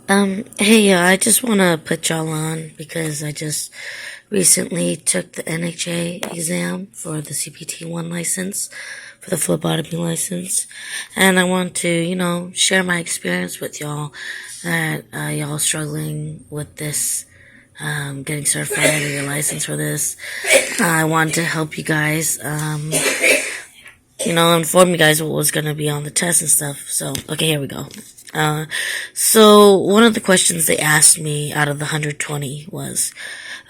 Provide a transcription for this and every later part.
Hey, I just want to put y'all on because I just recently took the NHA exam for the CPT1 license, for the phlebotomy license, and I want to, share my experience with y'all that y'all struggling with this, getting certified or your license for this. I want to help you guys, inform you guys what was going to be on the test and stuff. So, okay, here we go. So one of the questions they asked me out of the 120 was,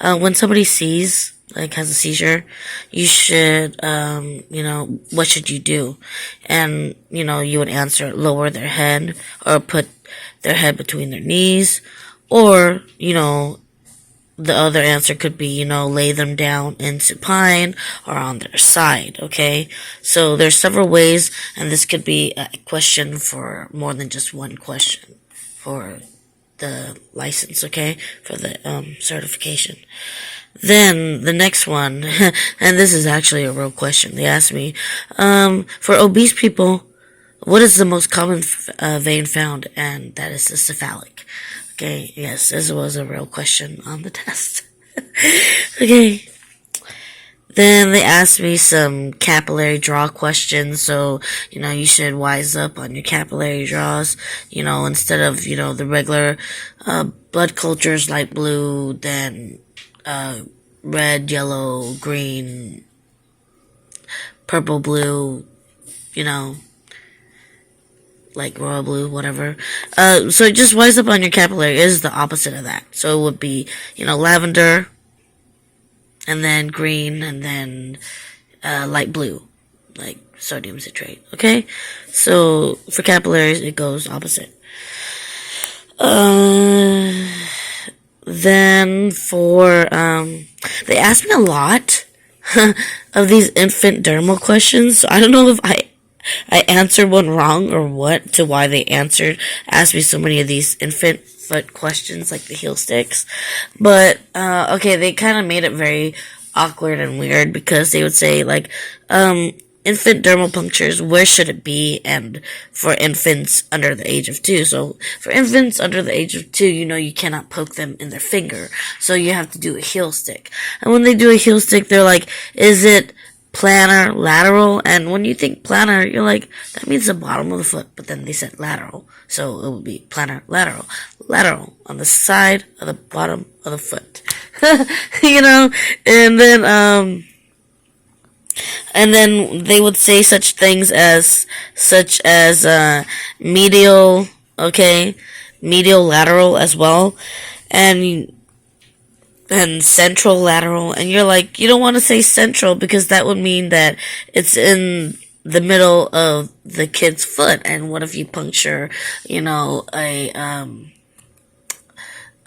when somebody has a seizure, you should, what should you do? And, you would answer lower their head or put their head between their knees, or, the other answer could be, lay them down in supine or on their side, okay? So there's several ways, and this could be a question for more than just one question for the license, okay? For the certification. Then the next one, and this is actually a real question. They asked me, for obese people, what is the most common vein found? And that is the cephalic. Okay, yes, this was a real question on the test. Okay. Then they asked me some capillary draw questions, so, you should wise up on your capillary draws, instead of, the regular, blood cultures, light blue, then, red, yellow, green, purple, blue, like royal blue, whatever. So just wise up on your capillary is the opposite of that. So it would be, lavender, and then green, and then, light blue, like sodium citrate, okay? So for capillaries, it goes opposite. Then for, they asked me a lot of these infant dermal questions, so I don't know if I answered one wrong or what to why they asked me so many of these infant foot questions, like the heel sticks. But, okay, they kind of made it very awkward and weird because they would say, like, infant dermal punctures, where should it be? And for infants under the age of 2. So for infants under the age of 2, you cannot poke them in their finger. So you have to do a heel stick. And when they do a heel stick, they're like, is it plantar, lateral? And when you think plantar, you're like, that means the bottom of the foot. But then they said lateral. So it would be plantar, lateral. Lateral on the side of the bottom of the foot. And then they would say such things as medial, okay, medial lateral as well, and central lateral, and you're like, you don't want to say central because that would mean that it's in the middle of the kid's foot, and what if you puncture,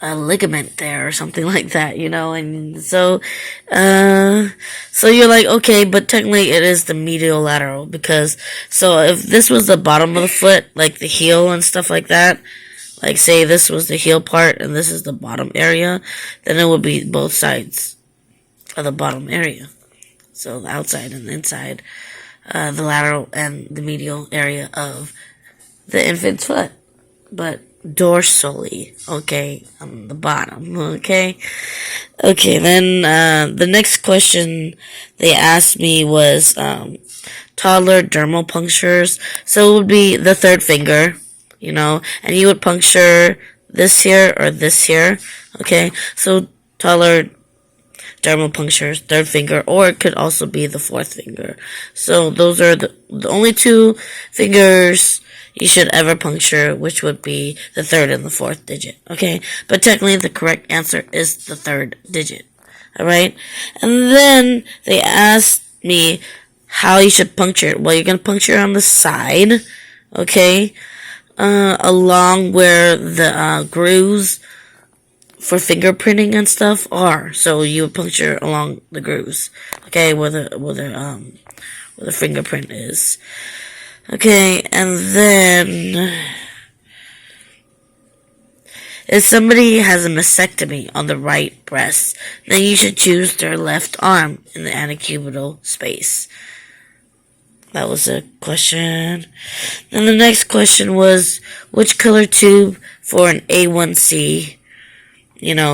a ligament there or something like that, and so you're like, okay, but technically it is the medial lateral, because, so if this was the bottom of the foot, like the heel and stuff like that, like say this was the heel part and this is the bottom area, then it would be both sides of the bottom area. So the outside and the inside, the lateral and the medial area of the infant's foot. But dorsally, okay, on the bottom, okay? Okay, then, the next question they asked me was, toddler dermal punctures. So it would be the third finger, and you would puncture this here or this here, okay? So toddler dermal punctures, third finger, or it could also be the fourth finger. So those are the only two fingers you should ever puncture, which would be the third and the fourth digit, okay? But technically the correct answer is the third digit, alright? And then they asked me how you should puncture it. Well, you're gonna puncture on the side, okay? Along where the, grooves for fingerprinting and stuff are. So you would puncture along the grooves, okay? Where the fingerprint is. Okay, and then if somebody has a mastectomy on the right breast, then you should choose their left arm in the antecubital space. That was a question. Then the next question was, which color tube for an A1C.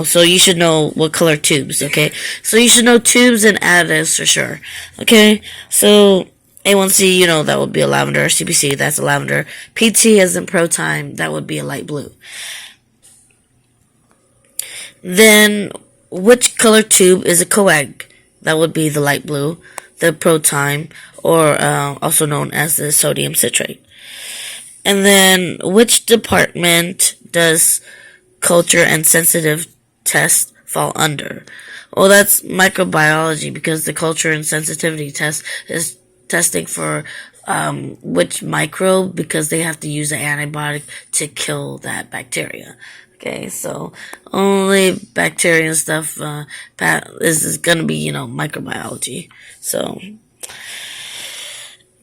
So you should know what color tubes, okay? So you should know tubes and additives for sure, okay? So A1C, that would be a lavender. CPC, that's a lavender. PT as in ProTime, that would be a light blue. Then, which color tube is a coag? That would be the light blue, the ProTime, or also known as the sodium citrate. And then, which department does culture and sensitive test fall under? Well, that's microbiology, because the culture and sensitivity test is testing for which microbe, because they have to use an antibiotic to kill that bacteria. Okay, so only bacteria and stuff is going to be, microbiology. So,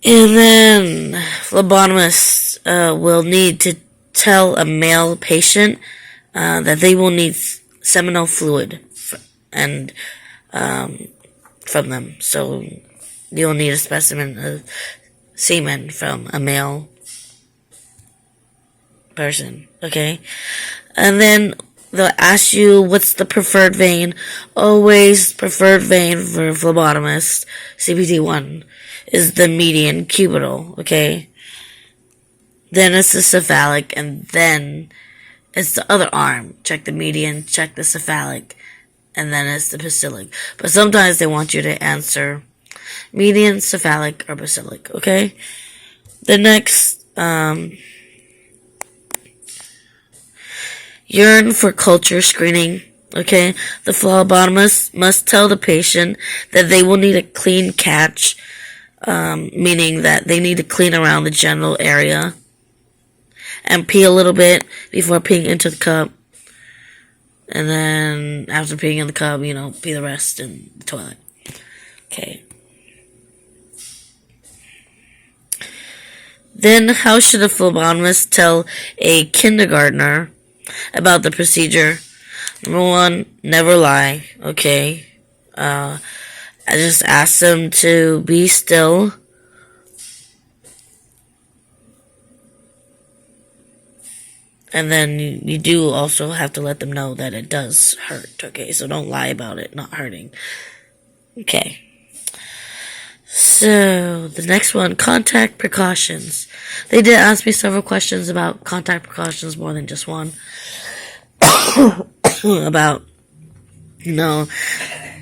and then phlebotomists will need to tell a male patient that they will need seminal fluid and from them. So you'll need a specimen of semen from a male person, okay? And then they'll ask you, what's the preferred vein? Always preferred vein for phlebotomist, CPT1, is the median cubital, okay? Then it's the cephalic, and then it's the other arm. Check the median, check the cephalic, and then it's the basilic. But sometimes they want you to answer median, cephalic, or basilic, okay? The next, urine for culture screening, okay? The phlebotomist must tell the patient that they will need a clean catch, meaning that they need to clean around the genital area and pee a little bit before peeing into the cup. And then after peeing in the cup, pee the rest in the toilet. Okay. Then how should a phlebotomist tell a kindergartner about the procedure? Number one, never lie, okay? I just ask them to be still. And then you do also have to let them know that it does hurt, okay? So don't lie about it not hurting. Okay. So, the next one, contact precautions. They did ask me several questions about contact precautions, more than just one. About,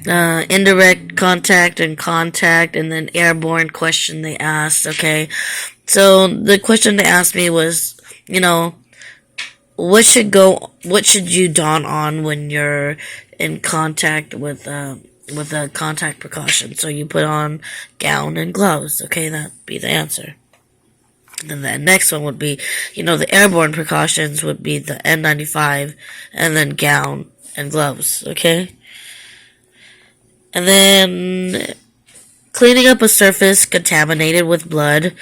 indirect contact, and then airborne question they asked, okay? So, the question they asked me was, what should you don on when you're in contact with a contact precaution? So you put on gown and gloves, okay? That'd be the answer. And then the next one would be, the airborne precautions would be the N95 and then gown and gloves, okay? And then cleaning up a surface contaminated with blood.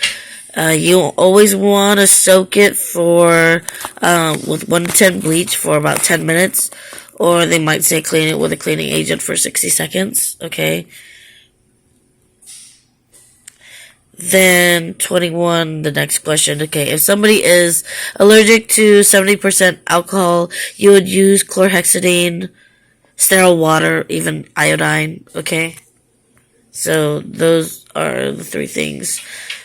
You always want to soak it with 110 bleach for about 10 minutes. Or they might say clean it with a cleaning agent for 60 seconds, okay? Then 21, the next question, okay. If somebody is allergic to 70% alcohol, you would use chlorhexidine, sterile water, even iodine, okay? So those are the three things.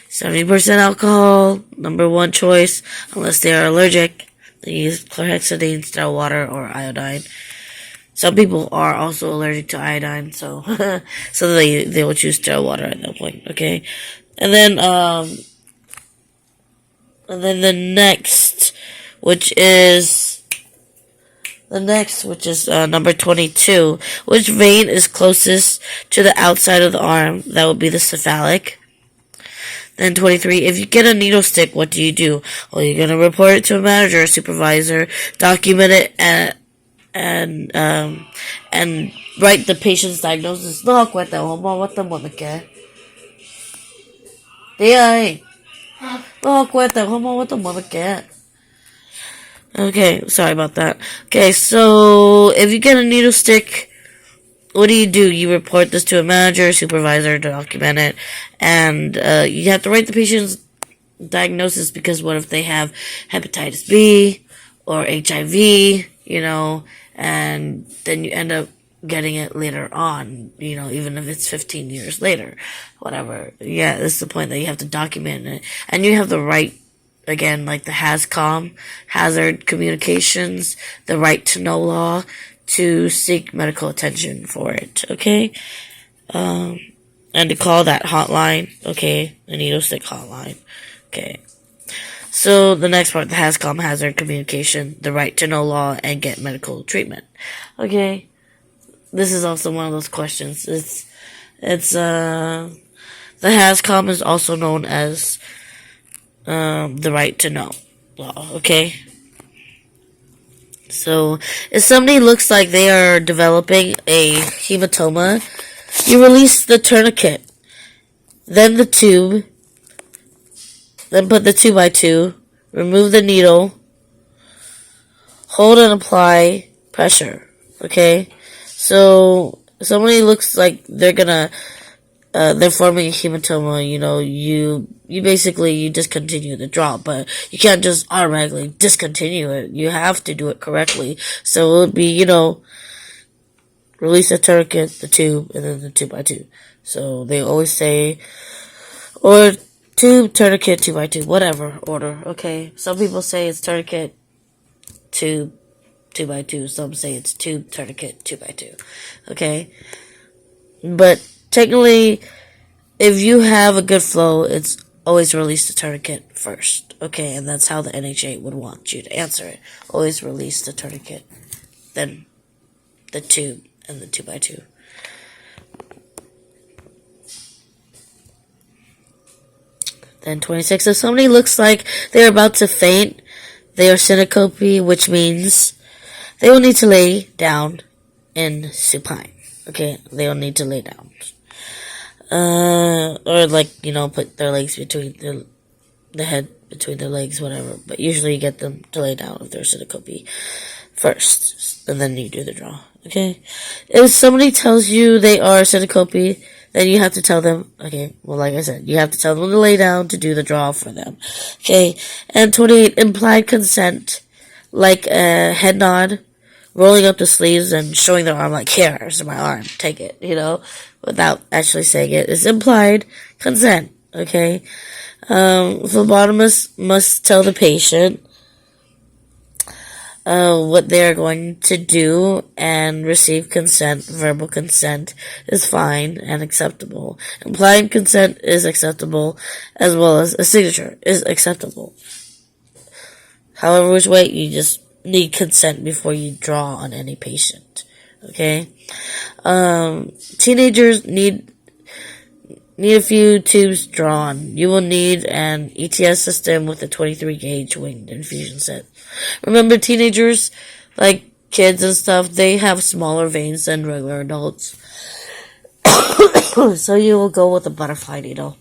70% alcohol, number one choice, unless they are allergic. They use chlorhexidine, sterile water, or iodine. Some people are also allergic to iodine, so so they will choose sterile water at that point. Okay, and then the next, which is number 22. Which vein is closest to the outside of the arm? That would be the cephalic. Then 23, if you get a needle stick, what do you do? Well, you're going to report it to a manager or supervisor, document it, and write the patient's diagnosis. No, kwenta, what the mother care? No, kwenta, what the mother care? Okay, sorry about that. Okay, so if you get a needle stick, what do? You report this to a manager, supervisor to document it, and you have to write the patient's diagnosis, because what if they have hepatitis B, or HIV, and then you end up getting it later on, even if it's 15 years later, whatever. Yeah, that's the point, that you have to document it. And you have the right, again, like the HAZCOM, Hazard Communications, the right to know law, to seek medical attention for it, okay? And to call that hotline, okay? The needle stick hotline, okay? So the next part, the HAZCOM, Hazard Communication, the right to know law, and get medical treatment, okay? This is also one of those questions. The HAZCOM is also known as the right to know law, okay? So, if somebody looks like they are developing a hematoma, you release the tourniquet, then the tube, then put the 2x2, remove the needle, hold and apply pressure, okay? So, if somebody looks like they're forming a hematoma, you basically discontinue the draw, but you can't just automatically discontinue it. You have to do it correctly. So it would be, release the tourniquet, the tube, and then the 2x2. So they always say, or tube, tourniquet, 2x2, whatever order, okay? Some people say it's tourniquet, tube, 2x2. Some say it's tube, tourniquet, 2x2, okay? But technically, if you have a good flow, it's always release the tourniquet first, okay? And that's how the NHA would want you to answer it. Always release the tourniquet, then the tube, and the 2x2. Then 26, if somebody looks like they're about to faint, they are syncope, which means they will need to lay down in supine, okay? They will need to lay down. Or put their legs between the head between their legs, whatever. But usually you get them to lay down if they're syncope first, and then you do the draw, okay? If somebody tells you they are syncope, then you have to tell them, okay, well, like I said, you have to tell them to lay down to do the draw for them, okay? And 28, implied consent, like a head nod, rolling up the sleeves and showing their arm like, here's my arm, take it, without actually saying it. It's implied consent, okay? Phlebotomist must tell the patient what they're going to do and receive consent. Verbal consent is fine and acceptable. Implied consent is acceptable, as well as a signature is acceptable. However which way, you just need consent before you draw on any patient, okay? Teenagers need a few tubes drawn. You will need an ETS system with a 23 gauge winged infusion set. Remember, teenagers, like kids and stuff, they have smaller veins than regular adults. So you will go with a butterfly needle.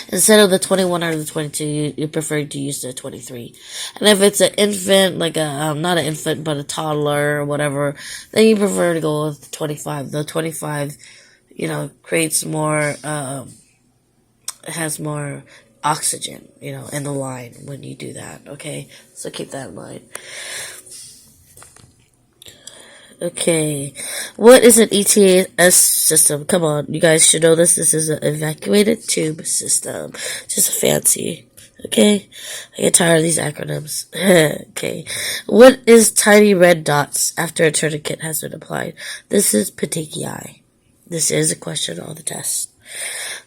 Instead of the 21 or the 22, you prefer to use the 23. And if it's an infant, like not an infant, but a toddler or whatever, then you prefer to go with the 25. The 25, creates more, it has more oxygen, in the line when you do that, okay? So keep that in mind. Okay, what is an ETS system? Come on, you guys should know this. This is an evacuated tube system. Just fancy, okay? I get tired of these acronyms. Okay, what is tiny red dots after a tourniquet has been applied? This is petechiae. This is a question on the test.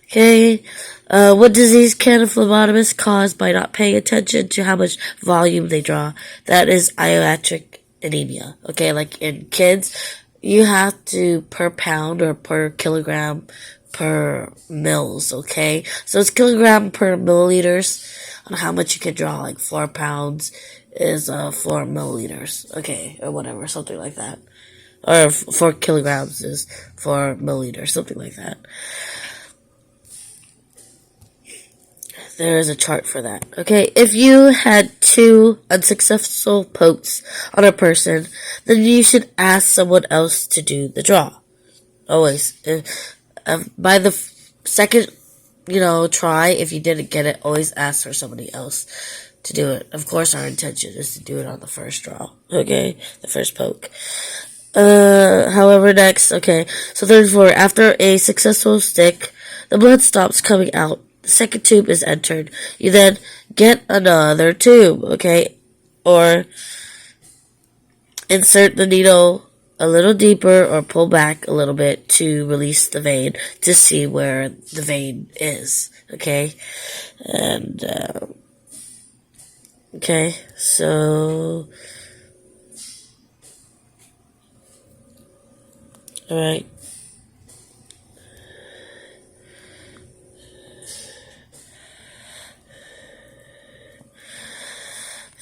Okay, what disease can a phlebotomist cause by not paying attention to how much volume they draw? That is ioatric anemia. Okay, like in kids, you have to per pound or per kilogram per mils, okay? So it's kilogram per milliliters on how much you can draw, like 4 pounds is 4 milliliters, okay, or whatever, something like that. Or 4 kilograms is 4 milliliters, something like that. There is a chart for that. Okay, if you had 2 unsuccessful pokes on a person, then you should ask someone else to do the draw. Always. By the second, try, if you didn't get it, always ask for somebody else to do it. Of course, our intention is to do it on the first draw. Okay, the first poke. However, next, okay, so 34, after a successful stick, the blood stops coming out. The second tube is entered. You then get another tube, okay, or insert the needle a little deeper or pull back a little bit to release the vein to see where the vein is, okay, and, okay, so, alright.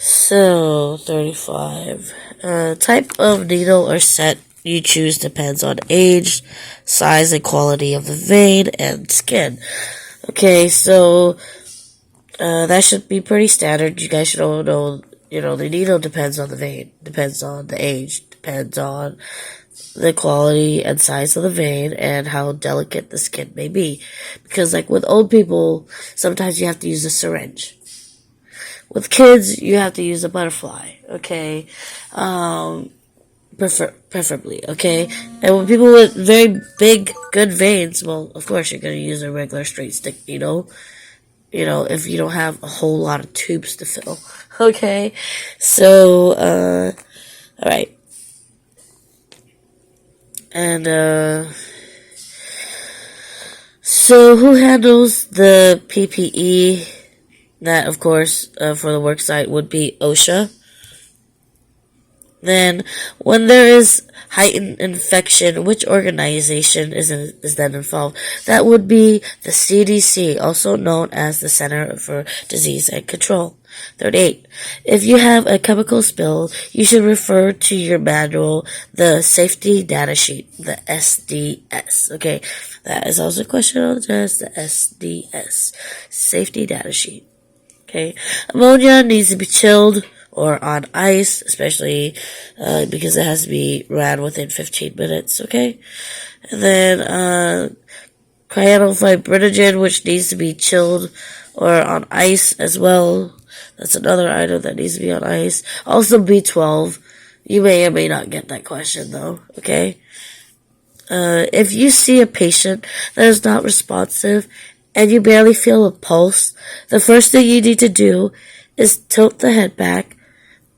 So, 35. Type of needle or set you choose depends on age, size, and quality of the vein and skin. Okay, so, that should be pretty standard. You guys should all know, the needle depends on the vein, depends on the age, depends on the quality and size of the vein and how delicate the skin may be. Because, like, with old people, sometimes you have to use a syringe. With kids, you have to use a butterfly, okay? Preferably, okay? And with people with very big, good veins, well, of course you're gonna use a regular straight stick needle. If you don't have a whole lot of tubes to fill, okay? So, alright. And, so who handles the PPE? That, of course, for the worksite would be OSHA. Then, when there is heightened infection, which organization is then involved? That would be the CDC, also known as the Center for Disease and Control. 38. If you have a chemical spill, you should refer to your manual, the safety data sheet, the SDS. Okay, that is also a question on the test, the SDS, safety data sheet. Okay, ammonia needs to be chilled or on ice, especially because it has to be ran within 15 minutes, okay? And then cyanophybrinogen, which needs to be chilled or on ice as well. That's another item that needs to be on ice. Also B12. You may or may not get that question though, okay? If you see a patient that is not responsive and you barely feel a pulse, the first thing you need to do is tilt the head back,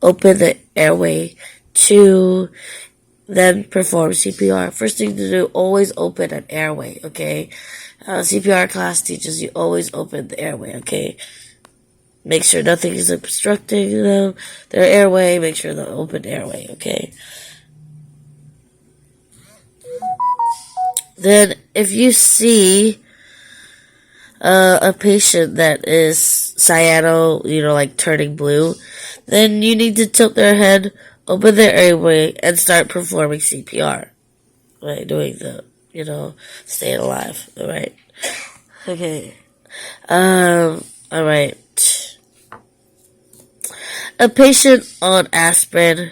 open the airway to then perform CPR. First thing to do, always open an airway, okay? CPR class teaches you always open the airway, okay? Make sure nothing is obstructing them, their airway, make sure the open airway, okay? Then, if you see a patient that is cyano, like turning blue, then you need to tilt their head, open their airway, and start performing CPR. Right, doing the, staying alive, alright? Okay. Alright. A patient on aspirin,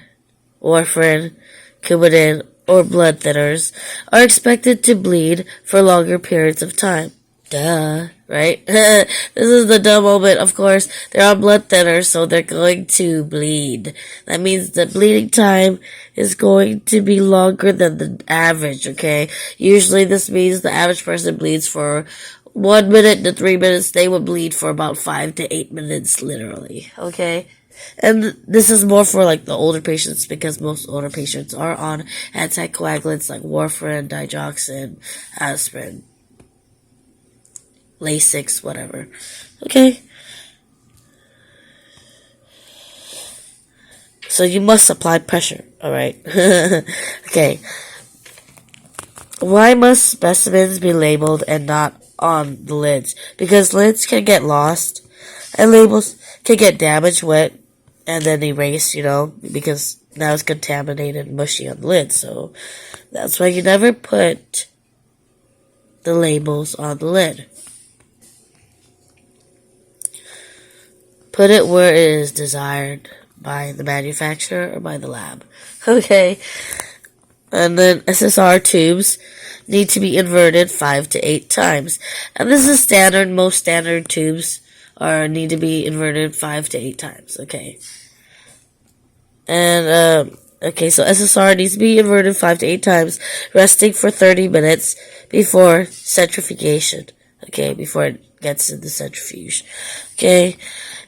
warfarin, Coumadin, or blood thinners are expected to bleed for longer periods of time. Duh, right? This is the dumb moment, of course. They're on blood thinners, so they're going to bleed. That means the bleeding time is going to be longer than the average, okay? Usually this means the average person bleeds for 1 minute to 3 minutes. They would bleed for about 5 to 8 minutes, literally, okay? And this is more for like the older patients because most older patients are on anticoagulants like warfarin, digoxin, aspirin, Lasix, whatever. Okay? So you must apply pressure, alright? Okay. Why must specimens be labeled and not on the lids? Because lids can get lost and labels can get damaged, wet, and then erased, because now it's contaminated and mushy on the lid. So that's why you never put the labels on the lid. Put it where it is desired by the manufacturer or by the lab. Okay. And then SSR tubes need to be inverted 5 to 8 times. And this is standard. Most standard tubes or need to be inverted 5 to 8 times. Okay. And, okay, so SSR needs to be inverted 5 to 8 times, resting for 30 minutes before centrifugation. Okay, before it gets in the centrifuge. Okay,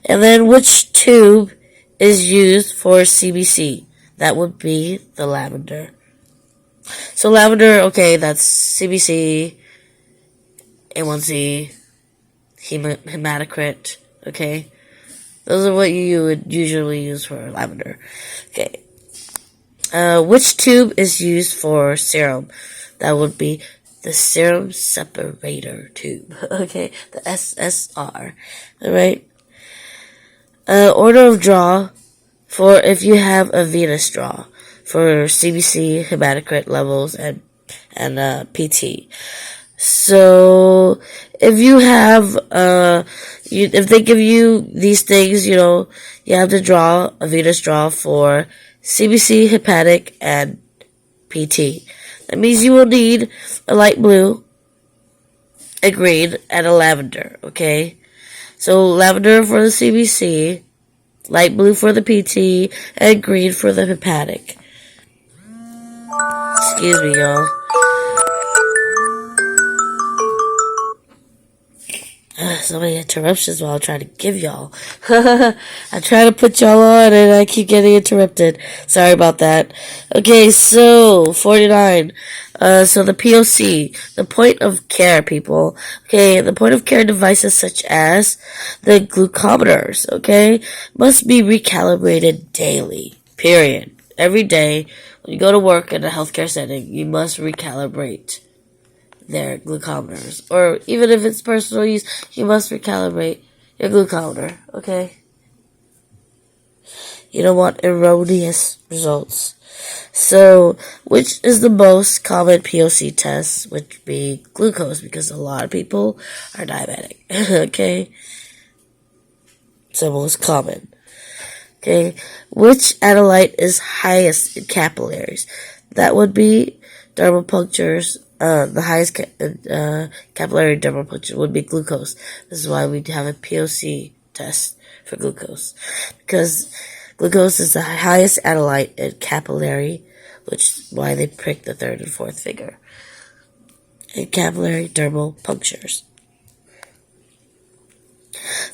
and then which tube is used for CBC? That would be the lavender. So lavender, okay, that's CBC, A1C, hematocrit, okay? Those are what you would usually use for lavender. Okay. Which tube is used for serum? That would be the serum separator tube. Okay, the SSR. Alright. Order of draw for if you have a venous draw for CBC, hematocrit levels, and PT. So if you have if they give you these things, you know, you have to draw a venous draw for CBC, hepatic, and PT. That means you will need a light blue, a green, and a lavender, okay? So lavender for the CBC, light blue for the PT, and green for the hepatic. Excuse me, y'all. So many interruptions while I'm trying to give y'all. I try to put y'all on and I keep getting interrupted. Sorry about that. Okay, so 49. So the POC, the point of care, people. Okay, the point of care devices such as the glucometers, okay, must be recalibrated daily. Period. Every day, when you go to work in a healthcare setting, you must recalibrate their glucometers. Or even if it's personal use, you must recalibrate your glucometer, okay? You don't want erroneous results. So, which is the most common POC test? Which would be glucose, because a lot of people are diabetic, okay? It's the most common. Okay, which analyte is highest in capillaries? That would be dermal punctures. The highest capillary dermal puncture would be glucose. This is why we have a POC test for glucose, because glucose is the highest analyte in capillary, which is why they prick the third and fourth finger. And capillary dermal punctures.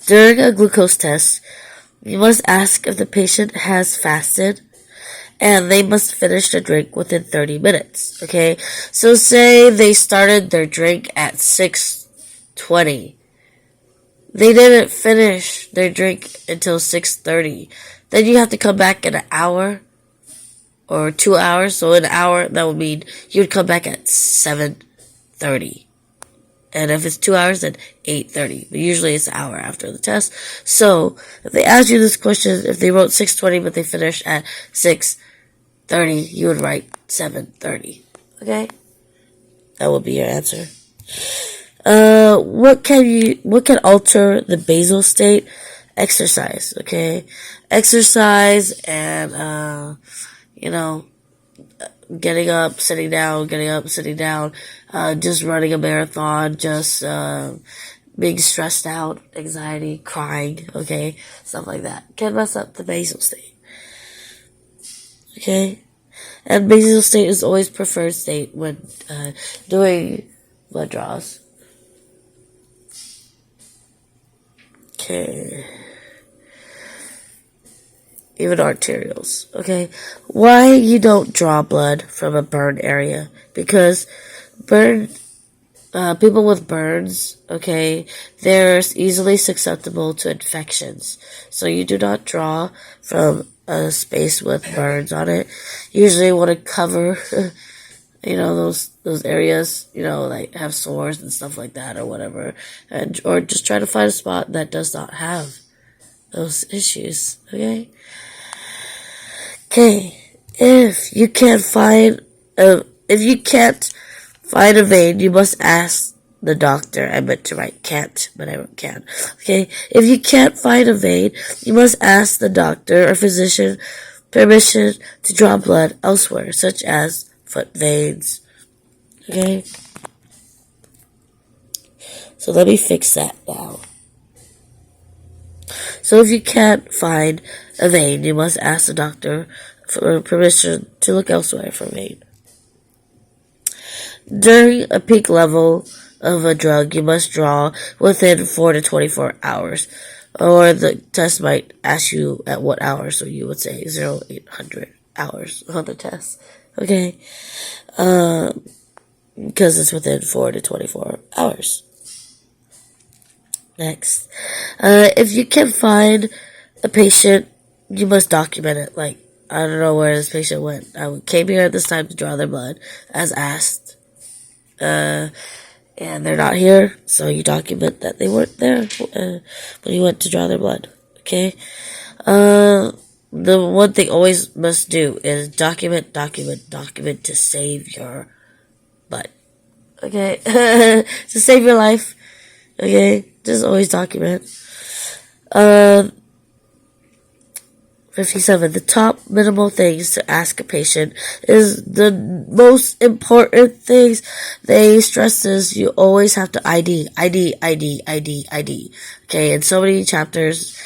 During a glucose test, you must ask if the patient has fasted, and they must finish the drink within 30 minutes, okay? So say they started their drink at 6:20. They didn't finish their drink until 6:30. Then you have to come back in an hour or 2 hours. So an hour, that would mean you would come back at 7:30. And if it's 2 hours, then 8:30. But usually it's an hour after the test. So if they ask you this question, if they wrote 6:20 but they finished at 6:30, you would write 7:30. Okay? That would be your answer. What can alter the basal state? Exercise, okay? Exercise and, getting up, sitting down, just running a marathon, just, being stressed out, anxiety, crying, okay? Stuff like that can mess up the basal state. Okay? And basal state is always preferred state when, doing blood draws. Okay. Even arterials, okay? Why you don't draw blood from a burn area? Because people with burns, okay, they're easily susceptible to infections. So you do not draw from a space with burns on it. Usually you want to cover, those areas, like have sores and stuff like that or whatever. Or just try to find a spot that does not have those issues, okay? Okay, if you can't find a vein, you must ask the doctor. I meant to write can't, but I wrote can. Okay, if you can't find a vein, you must ask the doctor or physician permission to draw blood elsewhere, such as foot veins. Okay, so let me fix that now. So if you can't find a vein, you must ask the doctor for permission to look elsewhere for a vein. During a peak level of a drug, you must draw within 4 to 24 hours, or the test might ask you at what hour, so you would say 0800 hours on the test. Okay? Because it's within 4 to 24 hours. Next. If you can find a patient, you must document it. Like, I don't know where this patient went. I came here at this time to draw their blood, as asked. And they're not here, so you document that they weren't there when you went to draw their blood. Okay? The one thing always must do is document to save your butt. Okay? To save your life. Okay? Just always document. 57. The top minimal things to ask a patient is the most important things. They stress this. You always have to ID. Okay, in so many chapters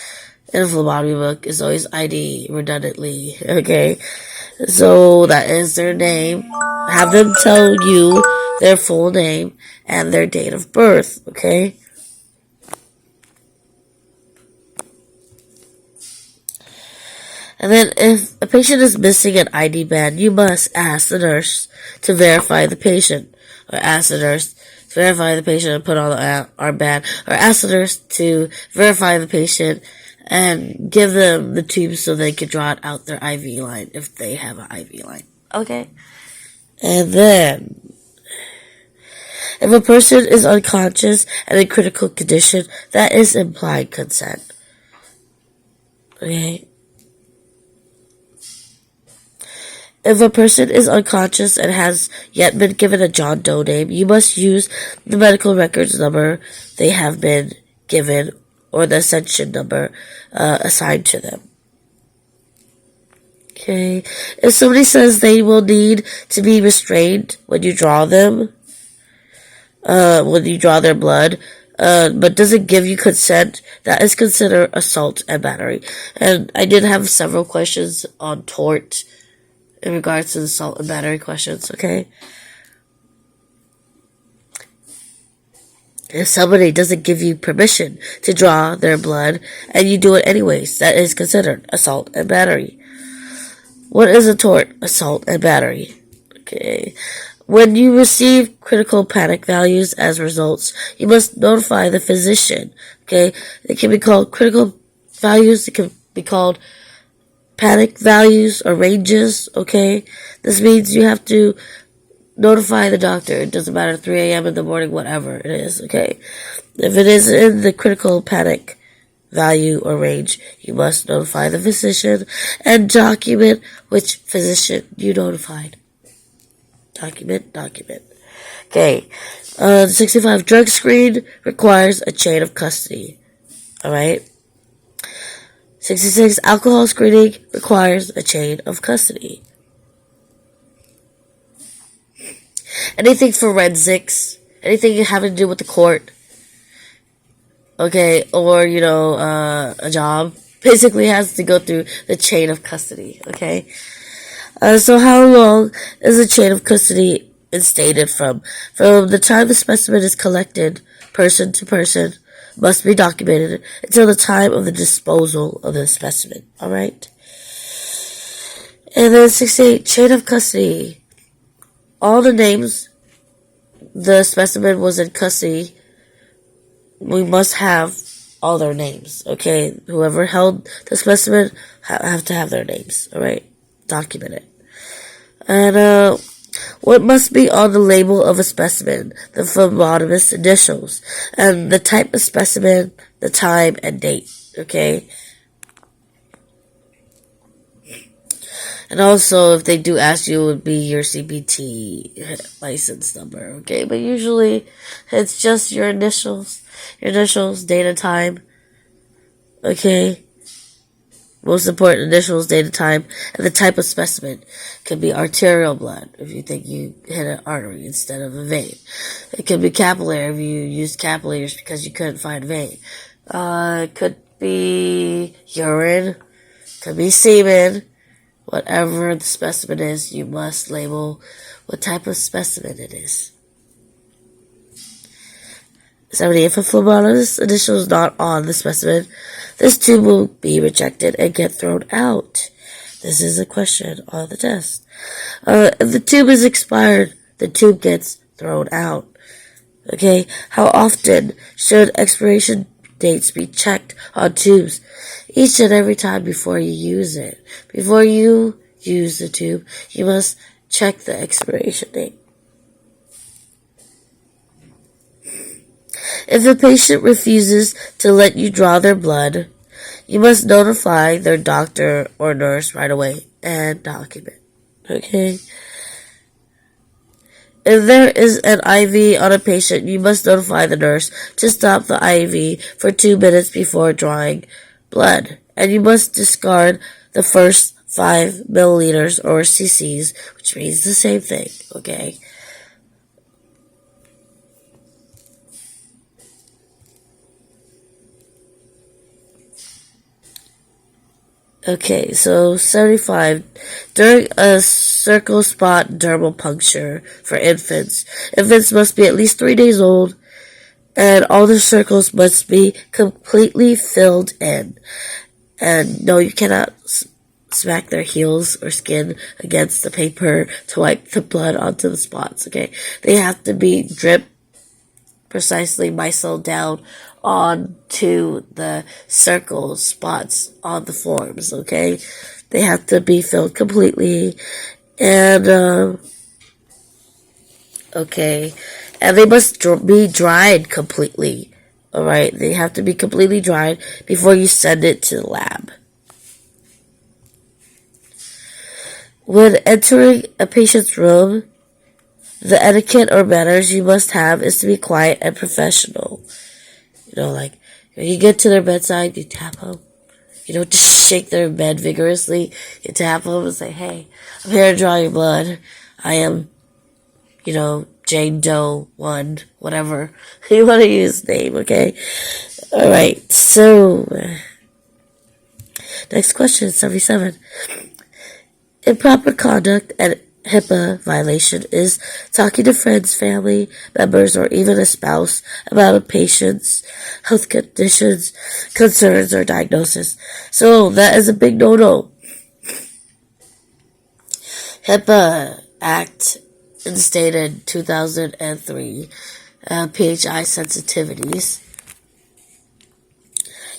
in a phlebotomy book, it's always ID redundantly. Okay, so that is their name. Have them tell you their full name and their date of birth. Okay. And then if a patient is missing an ID band, you must ask the nurse to verify the patient. Or ask the nurse to verify the patient and put on the armband. Or ask the nurse to verify the patient and give them the tube so they can draw out their IV line if they have an IV line. Okay? And then, if a person is unconscious and in critical condition, that is implied consent. Okay? If a person is unconscious and has yet been given a John Doe name, you must use the medical records number they have been given or the ascension number assigned to them. Okay. If somebody says they will need to be restrained when you draw them, when you draw their blood, but doesn't give you consent, that is considered assault and battery. And I did have several questions on tort in regards to the assault and battery questions, okay? If somebody doesn't give you permission to draw their blood and you do it anyways, that is considered assault and battery. What is a tort? Assault and battery. Okay. When you receive critical panic values as results, you must notify the physician. Okay. It can be called critical values. It can be called panic values or ranges, okay? This means you have to notify the doctor. It doesn't matter, 3 a.m. in the morning, whatever it is, okay? If it is in the critical panic value or range, you must notify the physician and document which physician you notified. Document. Okay. 65, drug screen requires a chain of custody, alright? 66, alcohol screening requires a chain of custody. Anything forensics, anything having to do with the court, okay, or, a job, basically has to go through the chain of custody, okay? So how long is the chain of custody instated from? From the time the specimen is collected, person to person, must be documented until the time of the disposal of the specimen. Alright? And then 68, chain of custody. All the names the specimen was in custody, we must have all their names. Okay? Whoever held the specimen have to have their names. Alright? Document it. And what must be on the label of a specimen? The phlebotomist's initials. And the type of specimen, the time, and date. Okay? And also, if they do ask you, it would be your CPT license number. Okay? But usually, it's just your initials. Your initials, date and time. Okay? Most important, initials, date and time, and the type of specimen. Could be arterial blood, if you think you hit an artery instead of a vein. It could be capillary, if you used capillaries because you couldn't find vein. It could be urine, could be semen. Whatever the specimen is, you must label what type of specimen it is. 70. If a phlebotomist's initial is not on the specimen, this tube will be rejected and get thrown out. This is a question on the test. If the tube is expired, the tube gets thrown out. Okay, how often should expiration dates be checked on tubes? Each and every time before you use it. Before you use the tube, you must check the expiration date. If the patient refuses to let you draw their blood, you must notify their doctor or nurse right away and document. Okay? If there is an IV on a patient, you must notify the nurse to stop the IV for 2 minutes before drawing blood. And you must discard the first 5 milliliters or cc's, which means the same thing, okay? Okay, so 75. During a circle spot dermal puncture for infants, infants must be at least 3 days old, and all the circles must be completely filled in. And no, you cannot smack their heels or skin against the paper to wipe the blood onto the spots, okay? They have to be dripped precisely micelled down onto the circle spots on the forms, okay? They have to be filled completely, and, okay, and they must be dried completely, alright? They have to be completely dried before you send it to the lab. When entering a patient's room, the etiquette or manners you must have is to be quiet and professional. You know, like, when you get to their bedside, you tap them. You don't just shake their bed vigorously. You tap them and say, hey, I'm here to draw your blood. I am, you know, Jane Doe 1, whatever. You want to use name, okay? Alright, so, next question, 77. Improper conduct and HIPAA violation is talking to friends, family members, or even a spouse about a patient's health conditions, concerns, or diagnosis. So that is a big no-no. HIPAA Act instated 2003, PHI sensitivities.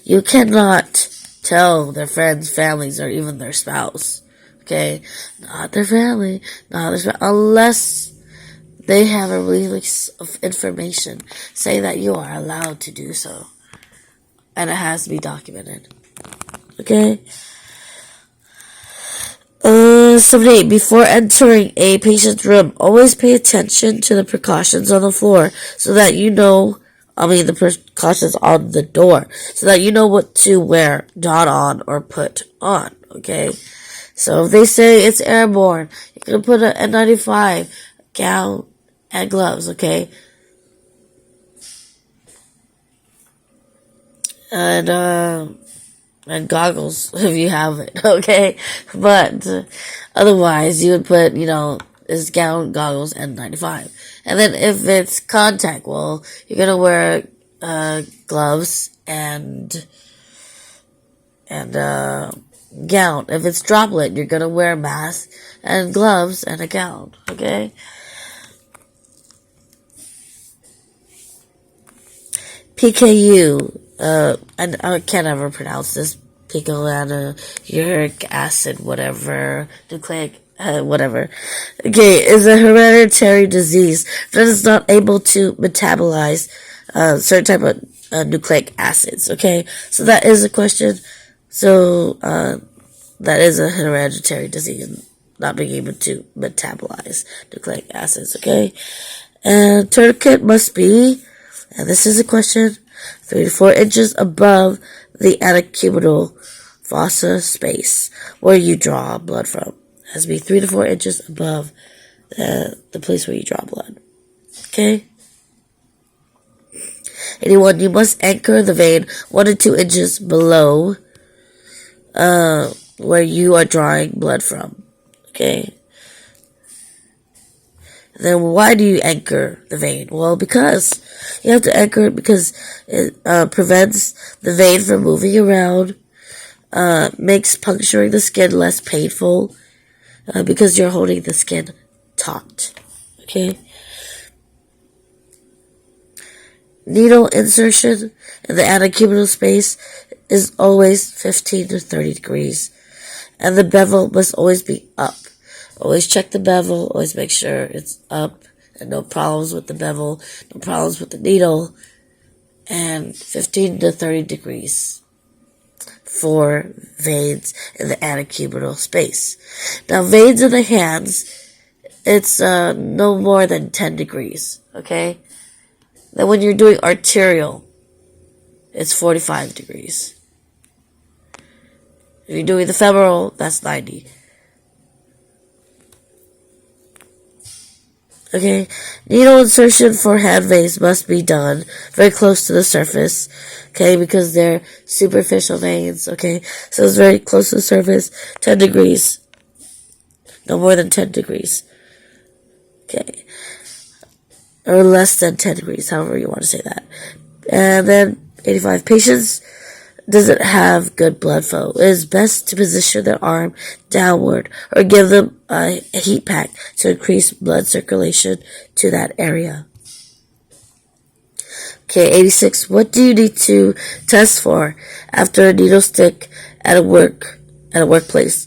You cannot tell their friends, families, or even their spouse. Okay, not their family, not their spouse, unless they have a release of information saying that you are allowed to do so. And it has to be documented. Okay? 78. Before entering a patient's room, always pay attention to the precautions on the floor so that you know, the precautions on the door, so that you know what to wear, not on, or put on. Okay? So if they say it's airborne, you're going to put an N95, gown, and gloves, okay? And goggles, if you have it, okay? But otherwise, you would put, this gown, goggles, and N95. And then if it's contact, well, you're going to wear gloves and gown. If it's droplet, you're gonna wear a mask and gloves and a gown, okay? PKU, and I can't ever pronounce this, uric acid, whatever, nucleic, whatever. Okay, is a hereditary disease that is not able to metabolize, certain type of, nucleic acids, okay? So that is a question. So, that is a hereditary disease, not being able to metabolize nucleic acids, okay? And tourniquet must be, and this is a question, 3 to 4 inches above the antecubital fossa space, where you draw blood from. It has to be 3 to 4 inches above the place where you draw blood, okay? 81. You must anchor the vein 1 to 2 inches below where you are drawing blood from. Okay. Then why do you anchor the vein? Well, because you have to anchor it because it prevents the vein from moving around, makes puncturing the skin less painful, because you're holding the skin taut. Okay. Needle insertion in the antecubital space is always 15 to 30 degrees, and the bevel must always be up. Always check the bevel, always make sure it's up, and no problems with the bevel, no problems with the needle, and 15 to 30 degrees for veins in the antecubital space. Now, veins in the hands, it's no more than 10 degrees, okay? Then when you're doing arterial, it's 45 degrees. If you're doing the femoral, that's 90. Okay, needle insertion for hand veins must be done very close to the surface, okay, because they're superficial veins, okay, so it's very close to the surface, 10 degrees, no more than 10 degrees, okay, or less than 10 degrees, however you want to say that. And then 85, patients doesn't have good blood flow. It is best to position their arm downward or give them a heat pack to increase blood circulation to that area. Okay, 86. What do you need to test for after a needle stick at a workplace?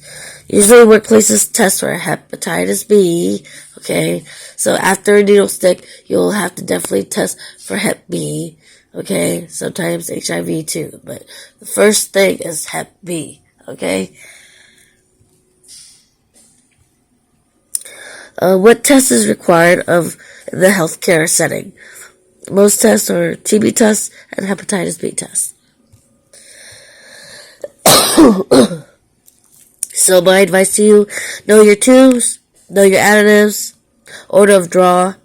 Usually workplaces test for hepatitis B. Okay, so after a needle stick, you'll have to definitely test for Hep B. Okay, sometimes HIV too, but the first thing is Hep B, okay? What test is required of the healthcare setting? Most tests are TB tests and hepatitis B tests. So my advice to you, know your tubes, know your additives, order of draw,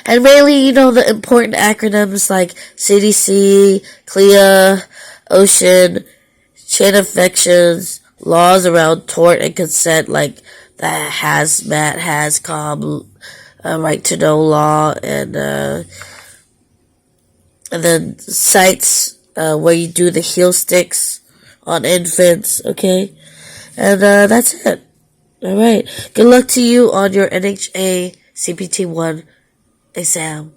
and mainly, the important acronyms like CDC, CLIA, OCEAN, chain infections, laws around tort and consent like the HAZMAT, HAZCOM, right to know law, and then sites where you do the heel sticks on infants, okay? And that's it. Alright. Good luck to you on your NHA CPT1 exam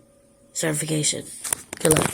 certification. Good luck.